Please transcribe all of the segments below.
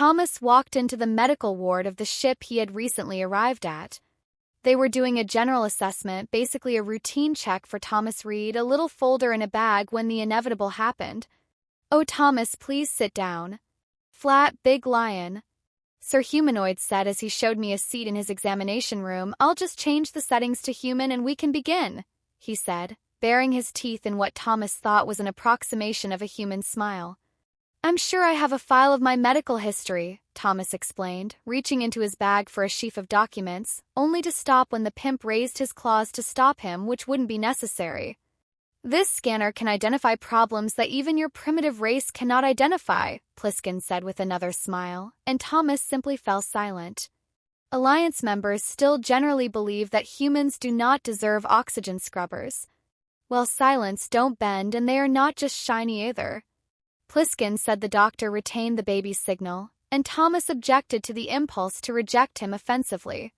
Thomas walked into the medical ward of the ship he had recently arrived at. They were doing a general assessment, basically a routine check for Thomas Reed, a little folder in a bag when the inevitable happened. "Oh, Thomas, please sit down." "Flat, big lion," Sir Humanoid said as he showed me a seat in his examination room. "I'll just change the settings to human and we can begin," he said, baring his teeth in what Thomas thought was an approximation of a human smile. "I'm sure I have a file of my medical history," Thomas explained, reaching into his bag for a sheaf of documents, only to stop when the pimp raised his claws to stop him, which wouldn't be necessary. "This scanner can identify problems that even your primitive race cannot identify," Pliskin said with another smile, and Thomas simply fell silent. Alliance members still generally believe that humans do not deserve oxygen scrubbers. Well, silence don't bend, and they are not just shiny either. Pliskin said the doctor retained the baby's signal, and Thomas objected to the impulse to reject him offensively.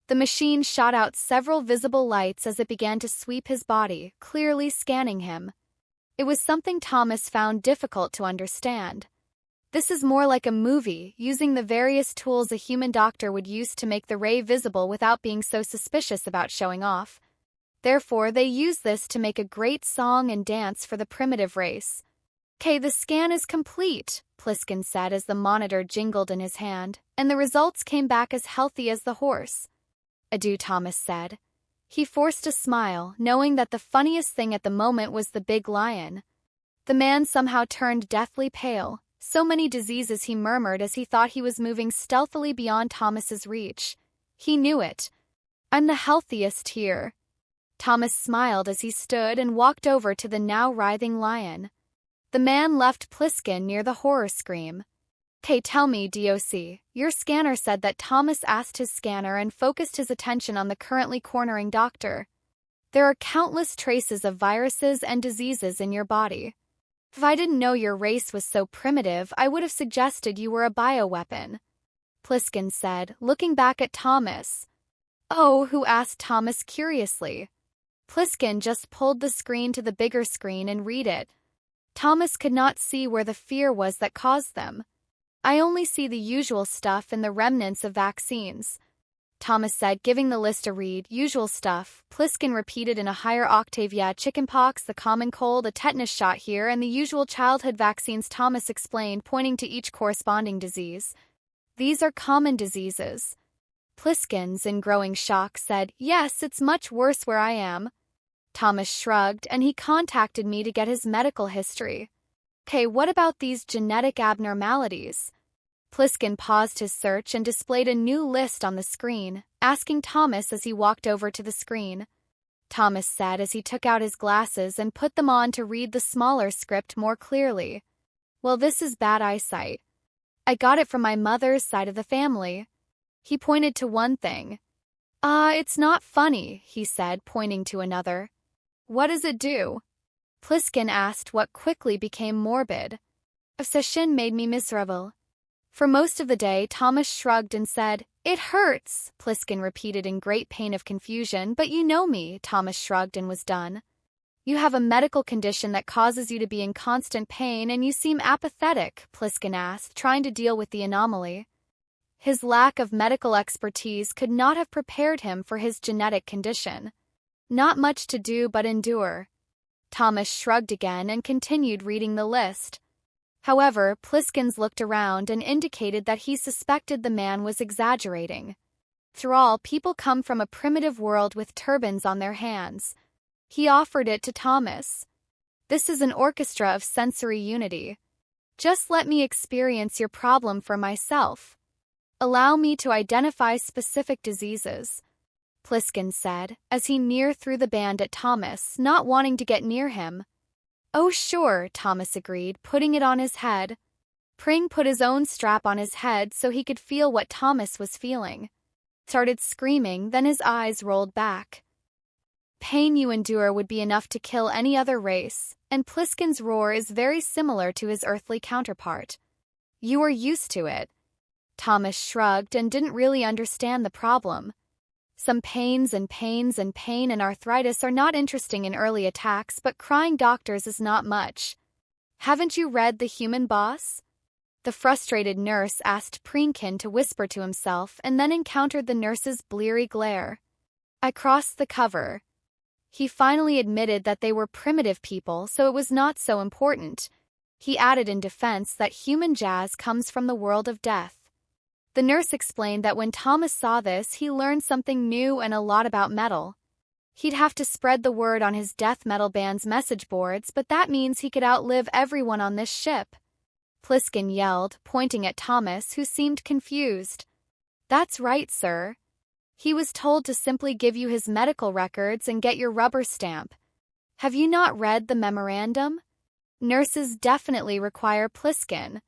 The machine shot out several visible lights as it began to sweep his body, clearly scanning him. It was something Thomas found difficult to understand. This is more like a movie, using the various tools a human doctor would use to make the ray visible without being so suspicious about showing off. Therefore, they use this to make a great song and dance for the primitive race. "Okay, the scan is complete," Pliskin said as the monitor jingled in his hand, and the results came back as healthy as the horse. "Adieu," Thomas said. He forced a smile, knowing that the funniest thing at the moment was the big lion. The man somehow turned deathly pale. "So many diseases," he murmured as he thought he was moving stealthily beyond Thomas's reach. He knew it. "I'm the healthiest here." Thomas smiled as he stood and walked over to the now writhing lion. The man left Pliskin near the horror scream. "Okay, tell me, DOC, your scanner," said that Thomas asked his scanner and focused his attention on the currently cornering doctor. "There are countless traces of viruses and diseases in your body. If I didn't know your race was so primitive, I would have suggested you were a bioweapon," Pliskin said, looking back at Thomas. "Oh," who asked Thomas curiously. Pliskin just pulled the screen to the bigger screen and read it. Thomas could not see where the fear was that caused them. "I only see the usual stuff and the remnants of vaccines," Thomas said, giving the list a read. "Usual stuff," Pliskin repeated in a higher octave. "Yeah, chickenpox, the common cold, a tetanus shot here, and the usual childhood vaccines," Thomas explained, pointing to each corresponding disease. "These are common diseases." Pliskin's, in growing shock, said, "Yes, it's much worse where I am." Thomas shrugged, and he contacted me to get his medical history. "Okay, what about these genetic abnormalities?" Pliskin paused his search and displayed a new list on the screen, asking Thomas as he walked over to the screen. Thomas said as he took out his glasses and put them on to read the smaller script more clearly. "Well, this is bad eyesight. I got it from my mother's side of the family." He pointed to one thing. It's not funny," he said, pointing to another. "What does it do?" Pliskin asked, what quickly became morbid. "Obsession made me miserable." For most of the day, Thomas shrugged and said, "It hurts," Pliskin repeated in great pain of confusion. "But you know me," Thomas shrugged and was done. "You have a medical condition that causes you to be in constant pain and you seem apathetic," Pliskin asked, trying to deal with the anomaly. His lack of medical expertise could not have prepared him for his genetic condition. "Not much to do but endure." Thomas shrugged again and continued reading the list. However, Pliskins looked around and indicated that he suspected the man was exaggerating. After all, people come from a primitive world with turbans on their hands. He offered it to Thomas. "This is an orchestra of sensory unity. Just let me experience your problem for myself. Allow me to identify specific diseases," Pliskin said, as he near threw the band at Thomas, not wanting to get near him. "Oh sure," Thomas agreed, putting it on his head. Pring put his own strap on his head so he could feel what Thomas was feeling. Started screaming, then his eyes rolled back. "Pain you endure would be enough to kill any other race, and Pliskin's roar is very similar to his earthly counterpart. You are used to it." Thomas shrugged and didn't really understand the problem. Some pain and arthritis are not interesting in early attacks, but crying doctors is not much. "Haven't you read The Human Boss?" The frustrated nurse asked Prinkin to whisper to himself and then encountered the nurse's bleary glare. I crossed the cover. He finally admitted that they were primitive people, so it was not so important. He added in defense that human jazz comes from the world of death. The nurse explained that when Thomas saw this, he learned something new and a lot about metal. He'd have to spread the word on his death metal band's message boards, but that means he could outlive everyone on this ship. Pliskin yelled, pointing at Thomas, who seemed confused. That's right, sir. He was told to simply give you his medical records and get your rubber stamp. Have you not read the memorandum? Nurses definitely require Pliskin.